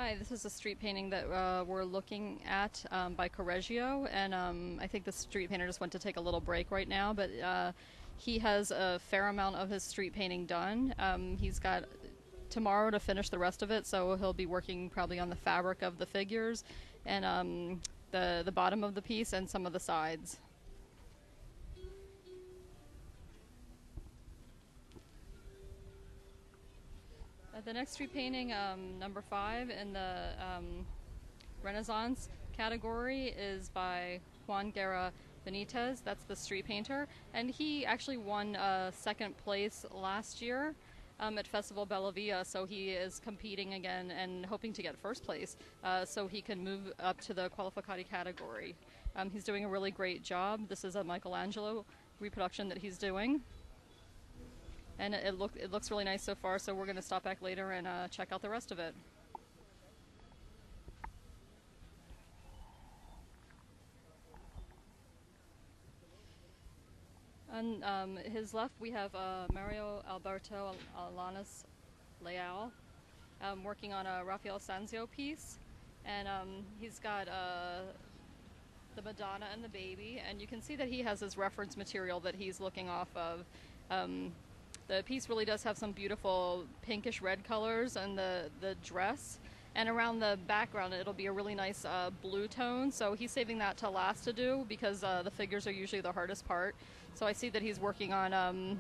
Hi, this is a street painting that we're looking at by Correggio, and I think the street painter just went to take a little break right now, but he has a fair amount of his street painting done. He's got tomorrow to finish the rest of it, so he'll be working probably on the fabric of the figures and the bottom of the piece and some of the sides. The next street painting, number 5 in the Renaissance category, is by Juan Guerra Benitez. That's the street painter, and he actually won second place last year at Festival Bella Via, so he is competing again and hoping to get first place so he can move up to the qualificati category. He's doing a really great job. This is a Michelangelo reproduction that he's doing. And it looks really nice so far, so we're going to stop back later and check out the rest of it. On his left, we have Mario Alberto Alanis Leal working on a Raphael Sanzio piece. And he's got the Madonna and the baby, and you can see that he has his reference material that he's looking off of. The piece really does have some beautiful pinkish red colors and the dress. And around the background, it'll be a really nice blue tone. So he's saving that to last to do because the figures are usually the hardest part. So I see that he's working on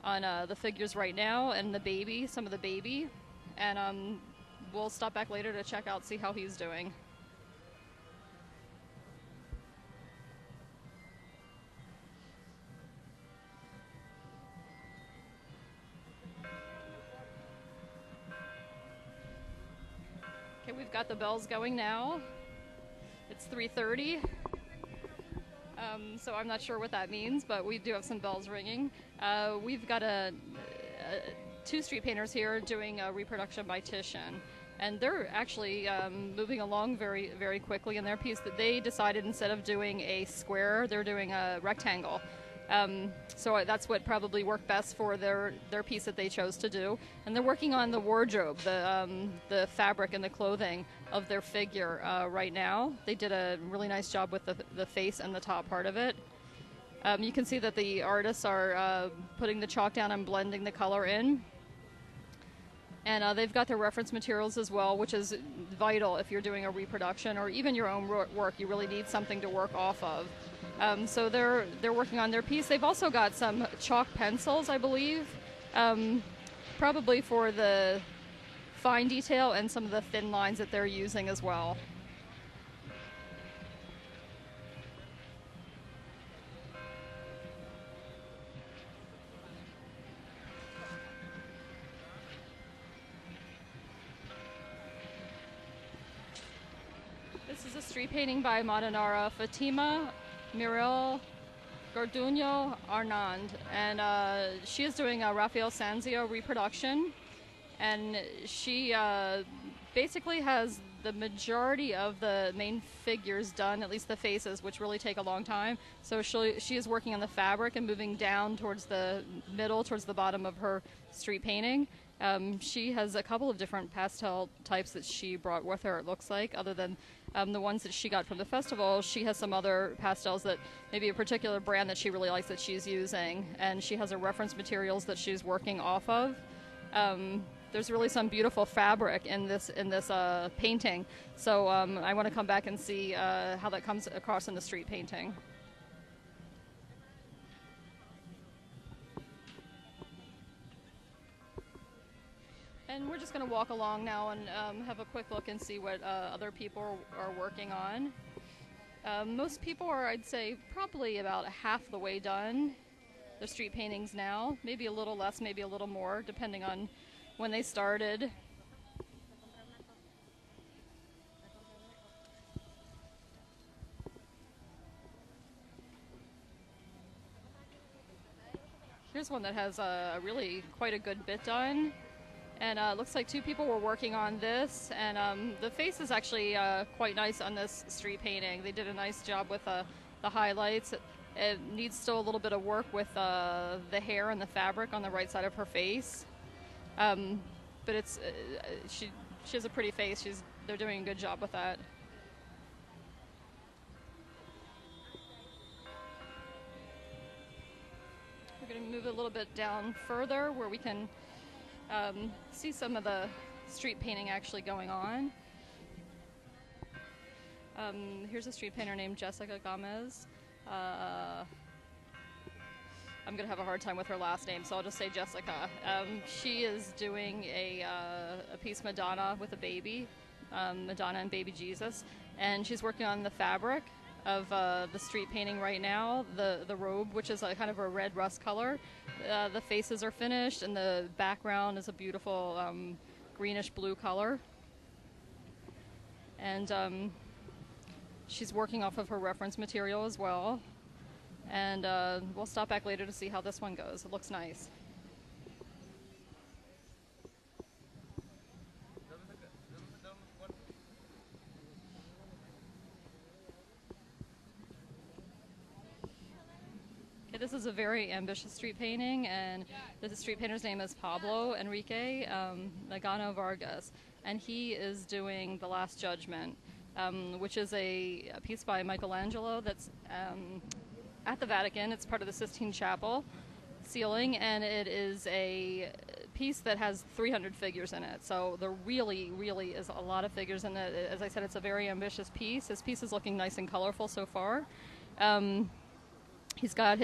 the figures right now and the baby, some of the baby. And we'll stop back later to check out, see how he's doing. Okay, we've got the bells going now. It's 3:30, so I'm not sure what that means, but we do have some bells ringing. We've got two street painters here doing a reproduction by Titian, and they're actually moving along very, very quickly in their piece. That they decided instead of doing a square, they're doing a rectangle. So that's what probably worked best for their piece that they chose to do. And they're working on the wardrobe, the fabric and the clothing of their figure right now. They did a really nice job with the face and the top part of it. You can see that the artists are putting the chalk down and blending the color in. And they've got their reference materials as well, which is vital if you're doing a reproduction or even your own work. You really need something to work off of. So they're working on their piece. They've also got some chalk pencils, I believe, probably for the fine detail and some of the thin lines that they're using as well. This is a street painting by Madanara Fatima Mirel Garduño Arnand, and she is doing a Raphael Sanzio reproduction, and she basically has the majority of the main figures done, at least the faces, which really take a long time. So she is working on the fabric and moving down towards the middle, towards the bottom of her street painting. She has a couple of different pastel types that she brought with her, it looks like, other than the ones that she got from the festival. She has some other pastels that maybe a particular brand that she really likes that she's using, and she has her reference materials that she's working off of. There's really some beautiful fabric in this painting, so I want to come back and see how that comes across in the street painting. And we're just going to walk along now and have a quick look and see what other people are working on. Most people are, I'd say, probably about half the way done, the street paintings now. Maybe a little less, maybe a little more, depending on when they started. Here's one that has really quite a good bit done. And it looks like two people were working on this, and the face is actually quite nice on this street painting. They did a nice job with the highlights. It needs still a little bit of work with the hair and the fabric on the right side of her face. But it's she she has a pretty face. They're doing a good job with that. We're going to move a little bit down further where we can see some of the street painting actually going on. Here's a street painter named Jessica Gomez. I'm going to have a hard time with her last name, so I'll just say Jessica. She is doing a piece Madonna with a baby, Madonna and baby Jesus, and she's working on the fabric of the street painting right now, the robe, which is a kind of a red rust color. The faces are finished, and the background is a beautiful greenish blue color. And she's working off of her reference material as well. And we'll stop back later to see how this one goes. It looks nice. Okay, this is a very ambitious street painting, and the street painter's name is Pablo Enrique Nagano Vargas, and he is doing The Last Judgment, which is a piece by Michelangelo that's at the Vatican. It's part of the Sistine Chapel ceiling, and it is a piece that has 300 figures in it. So there really, really is a lot of figures in it. As I said, it's a very ambitious piece. This piece is looking nice and colorful so far. He's got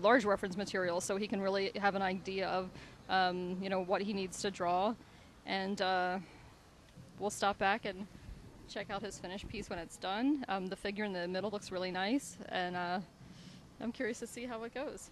large reference material, so he can really have an idea of what he needs to draw. And we'll stop back and check out his finished piece when it's done. The figure in the middle looks really nice, and I'm curious to see how it goes.